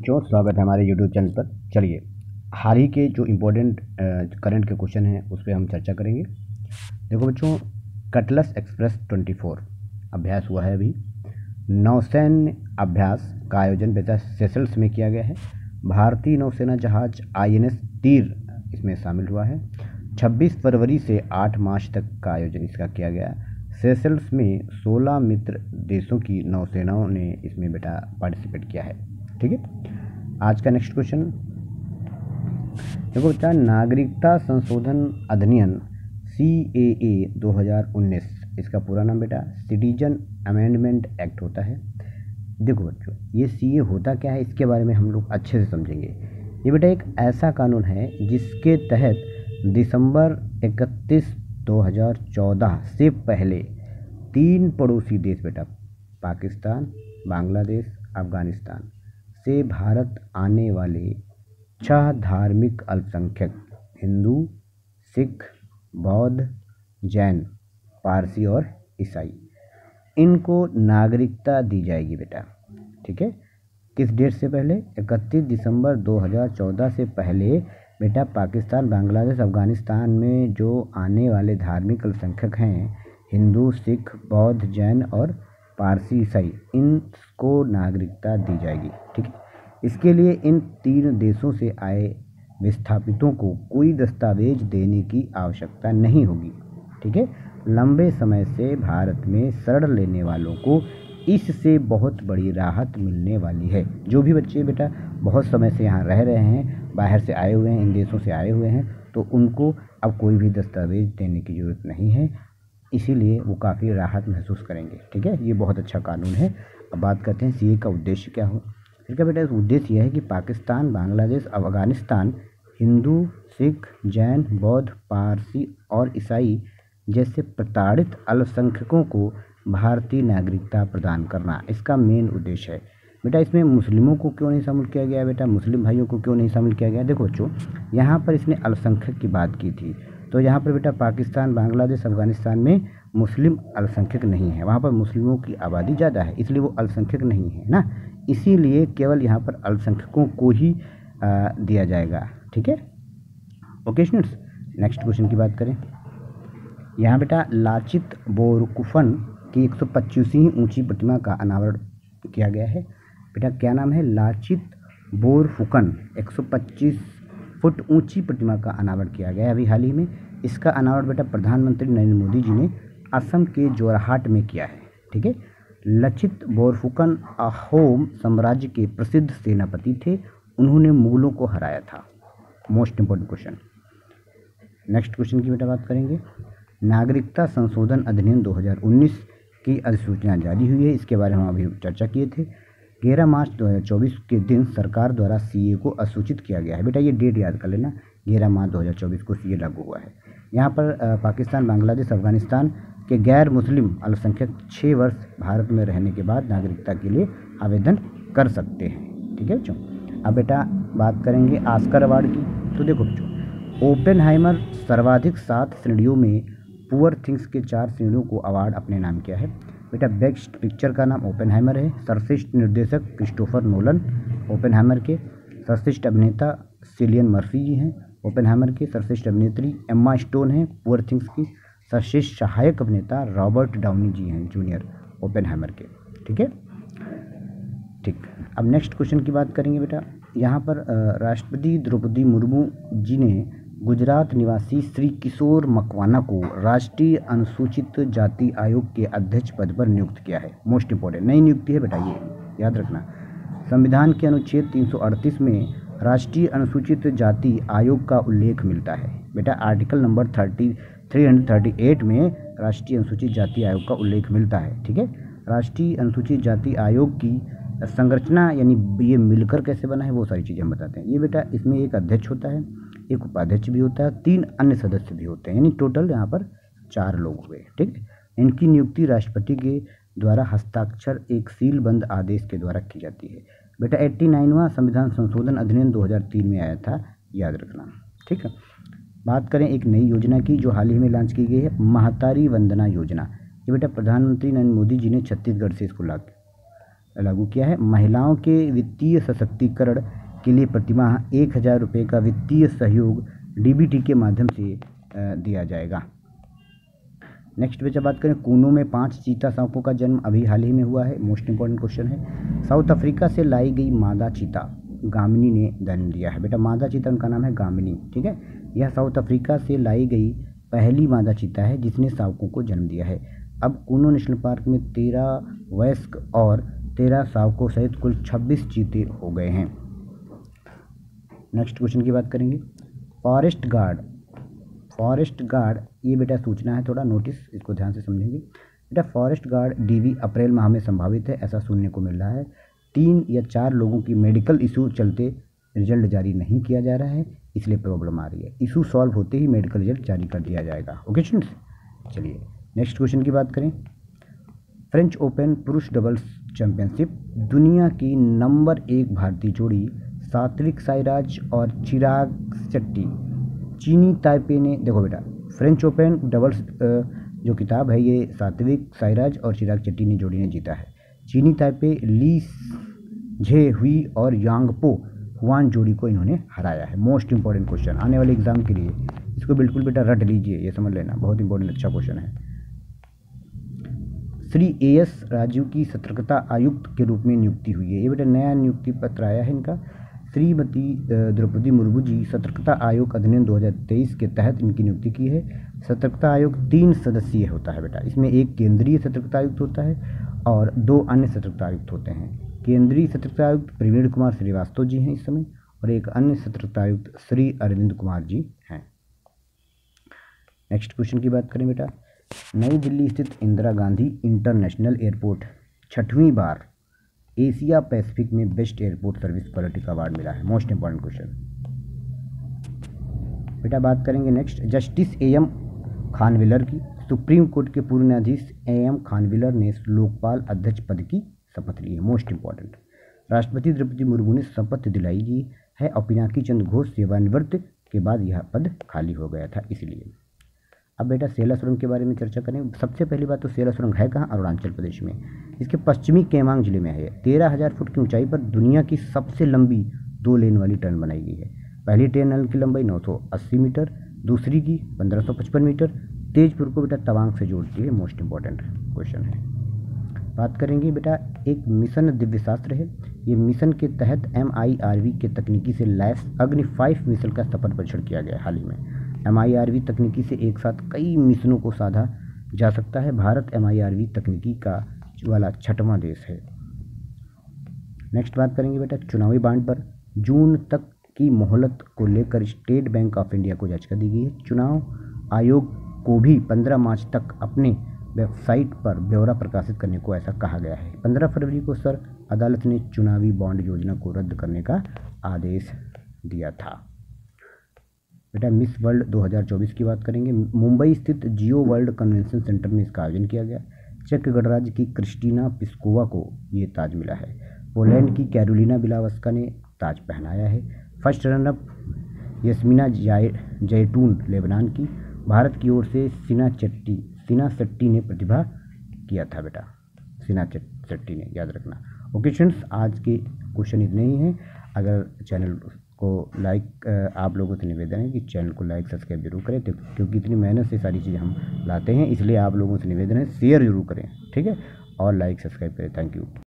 बच्चों, स्वागत है हमारे यूट्यूब चैनल पर। चलिए, हाल ही के जो इम्पोर्टेंट करंट के क्वेश्चन हैं उस पर हम चर्चा करेंगे। देखो बच्चों, कटलस एक्सप्रेस 24 अभ्यास हुआ है अभी। नौसैन्य अभ्यास का आयोजन बेटा सेशल्स में किया गया है। भारतीय नौसेना जहाज INS तीर इसमें शामिल हुआ है। 26 फरवरी से 8 मार्च तक का आयोजन इसका किया गया। सेशल्स में 16 मित्र देशों की नौसेनाओं ने इसमें बेटा पार्टिसिपेट किया है। ठीक है, आज का नेक्स्ट क्वेश्चन देखो बेटा, नागरिकता संशोधन अधिनियम CAA 2019, इसका पूरा नाम बेटा सिटीजन अमेंडमेंट एक्ट होता है। देखो बच्चों, ये CA होता क्या है इसके बारे में हम लोग अच्छे से समझेंगे। ये बेटा एक ऐसा कानून है जिसके तहत दिसंबर 31, 2014 से पहले 3 पड़ोसी देश बेटा पाकिस्तान, बांग्लादेश, अफगानिस्तान से भारत आने वाले 6 धार्मिक अल्पसंख्यक हिंदू, सिख, बौद्ध, जैन, पारसी और ईसाई, इनको नागरिकता दी जाएगी बेटा। ठीक है, किस डेट से पहले? 31 दिसंबर 2014 से पहले बेटा पाकिस्तान, बांग्लादेश, अफगानिस्तान में जो आने वाले धार्मिक अल्पसंख्यक हैं हिंदू, सिख, बौद्ध, जैन और पारसी, ईसाई, इनको नागरिकता दी जाएगी। ठीक है, इसके लिए इन 3 देशों से आए विस्थापितों को कोई दस्तावेज देने की आवश्यकता नहीं होगी। ठीक है, लंबे समय से भारत में शरण लेने वालों को इससे बहुत बड़ी राहत मिलने वाली है। जो भी बच्चे बेटा बहुत समय से यहाँ रह रहे हैं, बाहर से आए हुए हैं, इन देशों से आए हुए हैं, तो उनको अब कोई भी दस्तावेज देने की ज़रूरत नहीं है, इसीलिए वो काफ़ी राहत महसूस करेंगे। ठीक है, ये बहुत अच्छा कानून है। अब बात करते हैं CA का उद्देश्य क्या हो। इसका बेटा उद्देश्य यह है कि पाकिस्तान, बांग्लादेश, अफगानिस्तान हिंदू, सिख, जैन, बौद्ध, पारसी और ईसाई जैसे प्रताड़ित अल्पसंख्यकों को भारतीय नागरिकता प्रदान करना इसका मेन उद्देश्य है। बेटा इसमें मुस्लिमों को क्यों नहीं शामिल किया गया? बेटा मुस्लिम भाइयों को क्यों नहीं शामिल किया गया? देखो बच्चों, यहाँ पर इसने अल्पसंख्यक की बात की थी, तो यहाँ पर बेटा पाकिस्तान, बांग्लादेश, अफगानिस्तान में मुस्लिम अल्पसंख्यक नहीं है, वहाँ पर मुस्लिमों की आबादी ज़्यादा है, इसलिए वो अल्पसंख्यक नहीं है ना, इसीलिए केवल यहाँ पर अल्पसंख्यकों को ही दिया जाएगा। ठीक है, ओके स्टूडेंट्स, नेक्स्ट क्वेश्चन की बात करें। यहाँ बेटा लाचित बोरफुकन की 125वीं ऊंची प्रतिमा का अनावरण किया गया है। बेटा क्या नाम है? लाचित बोरफुकन 125 फुट ऊंची प्रतिमा का अनावरण किया गया है अभी हाल ही में। इसका अनावरण बेटा प्रधानमंत्री नरेंद्र मोदी जी ने असम के जोरहाट में किया है। ठीक है, लचित बोरफुकन अहोम साम्राज्य के प्रसिद्ध सेनापति थे, उन्होंने मुगलों को हराया था। Most important question. Next question की बेटा बात करेंगे। नागरिकता संशोधन अधिनियम 2019 की अधिसूचना जारी हुई है, इसके बारे में हम अभी चर्चा किए थे। 11 मार्च 2024 के दिन सरकार द्वारा CA को अधिसूचित किया गया है। बेटा ये डेट याद कर लेना, 11 मार्च 2024 को CA लागू हुआ है। यहाँ पर पाकिस्तान, बांग्लादेश, अफगानिस्तान के गैर मुस्लिम अल्पसंख्यक 6 वर्ष भारत में रहने के बाद नागरिकता के लिए आवेदन कर सकते हैं। ठीक है बच्चों, अब बेटा बात करेंगे ऑस्कर अवार्ड की। तो देखो बच्चों, ओपेनहाइमर सर्वाधिक 7 श्रेणियों में पुअर थिंग्स के 4 श्रेणियों को अवार्ड अपने नाम किया है। बेटा बेस्ट पिक्चर का नाम ओपेनहाइमर है। सर्वश्रेष्ठ निर्देशक क्रिस्टोफर नोलन ओपेनहाइमर के। सर्वश्रेष्ठ अभिनेता सिलियन मर्फी जी हैं ओपेनहाइमर के। सर्वश्रेष्ठ अभिनेत्री एम्मा स्टोन हैं पुअर थिंग्स की। सर्वश्रेष्ठ सहायक अभिनेता रॉबर्ट डाउनी जी हैं जूनियर ओपेनहाइमर के। ठीक है, ठीक। अब नेक्स्ट क्वेश्चन की बात करेंगे बेटा। यहाँ पर राष्ट्रपति द्रौपदी मुर्मू जी ने गुजरात निवासी श्री किशोर मकवाना को राष्ट्रीय अनुसूचित जाति आयोग के अध्यक्ष पद पर नियुक्त किया है। मोस्ट इंपॉर्टेंट नई नियुक्ति है बेटा, ये याद रखना। संविधान के अनुच्छेद 338 में राष्ट्रीय अनुसूचित जाति आयोग का उल्लेख मिलता है। बेटा आर्टिकल नंबर 338 में राष्ट्रीय अनुसूचित जाति आयोग का उल्लेख मिलता है। ठीक है, राष्ट्रीय अनुसूचित जाति आयोग की संरचना यानी ये मिलकर कैसे बना है वो सारी चीज़ें हम बताते हैं। ये बेटा इसमें एक अध्यक्ष होता है, एक उपाध्यक्ष भी होता है, 3 अन्य सदस्य भी होते हैं, यानी टोटल यहाँ पर 4 लोग हुए। ठीक है, इनकी नियुक्ति राष्ट्रपति के द्वारा हस्ताक्षर एक सीलबंद आदेश के द्वारा की जाती है। बेटा 89वां संविधान संशोधन अधिनियम 2003 में आया था, याद रखना। ठीक है, बात करें एक नई योजना की जो हाल ही में लॉन्च की गई है, महतारी वंदना योजना। ये बेटा प्रधानमंत्री नरेंद्र मोदी जी ने छत्तीसगढ़ से इसको लागू किया है। महिलाओं के वित्तीय सशक्तिकरण के लिए प्रतिमाह 1,000 रुपये का वित्तीय सहयोग डीबीटी के माध्यम से दिया जाएगा। नेक्स्ट पे जब बात करें, कूनो में 5 चीता सांपों का जन्म अभी हाल ही में हुआ है। मोस्ट इंपॉर्टेंट क्वेश्चन है। साउथ अफ्रीका से लाई गई मादा चीता गामिनी ने जन्म दिया है। बेटा मादा चीता उनका नाम है गामिनी, ठीक है। यह साउथ अफ्रीका से लाई गई पहली मादा चीता है जिसने शावकों को जन्म दिया है। अब कूनो नेशनल पार्क में 13 वयस्क और 13 शावकों सहित कुल 26 चीते हो गए हैं। नेक्स्ट क्वेश्चन की बात करेंगे। फॉरेस्ट गार्ड ये बेटा सूचना है, थोड़ा नोटिस, इसको ध्यान से समझेंगे। बेटा फॉरेस्ट गार्ड डीवी अप्रैल माह में संभावित है, ऐसा सुनने को मिल रहा है। 3 या 4 लोगों की मेडिकल इशू चलते रिजल्ट जारी नहीं किया जा रहा है, इसलिए प्रॉब्लम आ रही है। इशू सॉल्व होते ही मेडिकल रिजल्ट जारी कर दिया जाएगा। ओके स्टूडेंट्स, चलिए नेक्स्ट क्वेश्चन की बात करें। फ्रेंच ओपन पुरुष डबल्स चैंपियनशिप, दुनिया की नंबर 1 भारतीय जोड़ी सात्विक साईराज और चिराग शेट्टी चीनी ताइपे ने, देखो बेटा फ्रेंच ओपन डबल्स जो किताब है ये सात्विक साईराज और चिराग शेट्टी ने जोड़ी ने जीता है। चीनी ताइपे ली झे हुई और यांगपो हुआन जोड़ी को इन्होंने हराया है। मोस्ट इंपॉर्टेंट क्वेश्चन आने वाले एग्जाम के लिए, इसको बिल्कुल बेटा रट लीजिए, ये समझ लेना, बहुत इंपॉर्टेंट अच्छा क्वेश्चन है। श्री एएस राजू की सतर्कता आयुक्त के रूप में नियुक्ति हुई है। ये बेटा नया नियुक्ति पत्र आया है इनका। श्रीमती द्रौपदी मुर्मू जी सतर्कता आयोग अधिनियम 2023 के तहत इनकी नियुक्ति की है। सतर्कता आयोग 3 सदस्यीय होता है बेटा, इसमें एक केंद्रीय सतर्कता आयुक्त होता है और 2 अन्य सतर्कता आयुक्त होते हैं। केंद्रीय सतर्कता आयुक्त प्रवीण कुमार श्रीवास्तव जी हैं इस समय, और एक अन्य सतर्कता आयुक्त श्री अरविंद कुमार जी हैं। नेक्स्ट क्वेश्चन की बात करें बेटा। नई दिल्ली स्थित इंदिरा गांधी इंटरनेशनल एयरपोर्ट 6वीं बार एशिया पैसिफिक में बेस्ट एयरपोर्ट सर्विस क्वालिटी का अवार्ड मिला है। मोस्ट इंपॉर्टेंट क्वेश्चन बेटा बात करेंगे नेक्स्ट। जस्टिस एएम खानविलर की, सुप्रीम कोर्ट के पूर्व न्यायाधीश एएम खानविलर ने लोकपाल अध्यक्ष पद की शपथ ली है। मोस्ट इंपॉर्टेंट, राष्ट्रपति द्रौपदी मुर्मू ने शपथ दिलाई दी है और पिनाकी चंद्र घोष सेवानिवृत्त के बाद यह पद खाली हो गया था इसलिए। अब बेटा सेला सुरंग के बारे में चर्चा करें। सबसे पहली बात तो सेला सुरंग है कहाँ? अरुणाचल प्रदेश में, इसके पश्चिमी केमांग जिले में है। 13,000 फुट की ऊंचाई पर दुनिया की सबसे लंबी 2 लेन वाली टनल बनाई गई है। पहली टनल की लंबाई 980 मीटर, दूसरी की 1555 मीटर। तेजपुर को बेटा तवांग से जोड़ती है। मोस्ट इंपॉर्टेंट क्वेश्चन है। बात करेंगे बेटा, एक मिशन दिव्यशास्त्र है। ये मिशन के तहत MIRV के तकनीकी से लैस अग्नि 5 मिशन का सफल परीक्षण किया गया हाल ही में। MIRV तकनीकी से एक साथ कई मिशनों को साधा जा सकता है। भारत MIRV तकनीकी का वाला 6वां देश है। नेक्स्ट बात करेंगे बेटा, चुनावी बांड पर जून तक की मोहलत को लेकर स्टेट बैंक ऑफ इंडिया को याचिका दी गई है। चुनाव आयोग को भी 15 मार्च तक अपने वेबसाइट पर ब्यौरा प्रकाशित करने को ऐसा कहा गया है। 15 फरवरी को सर अदालत ने चुनावी बॉन्ड योजना को रद्द करने का आदेश दिया था। बेटा मिस वर्ल्ड 2024 की बात करेंगे। मुंबई स्थित जियो वर्ल्ड कन्वेंशन सेंटर में इसका आयोजन किया गया। चेक गणराज्य की क्रिस्टीना पिस्कोवा को ये ताज मिला है। पोलैंड की कैरोलिना बिलावस्का ने ताज पहनाया है। फर्स्ट रनअप यस्मीना जैतून लेबनान की। भारत की ओर से सीना शेट्टी ने प्रतिभा किया था बेटा, सीना शेट्टी ने, याद रखना। ओके स्टूडेंट्स, आज के क्वेश्चन इतने ही हैं। अगर चैनल को लाइक, आप लोगों से निवेदन है कि चैनल को लाइक सब्सक्राइब जरूर करें, क्योंकि इतनी मेहनत से सारी चीज़ें हम लाते हैं, इसलिए आप लोगों से निवेदन है शेयर जरूर करें, ठीक है, और लाइक सब्सक्राइब करें। Thank you.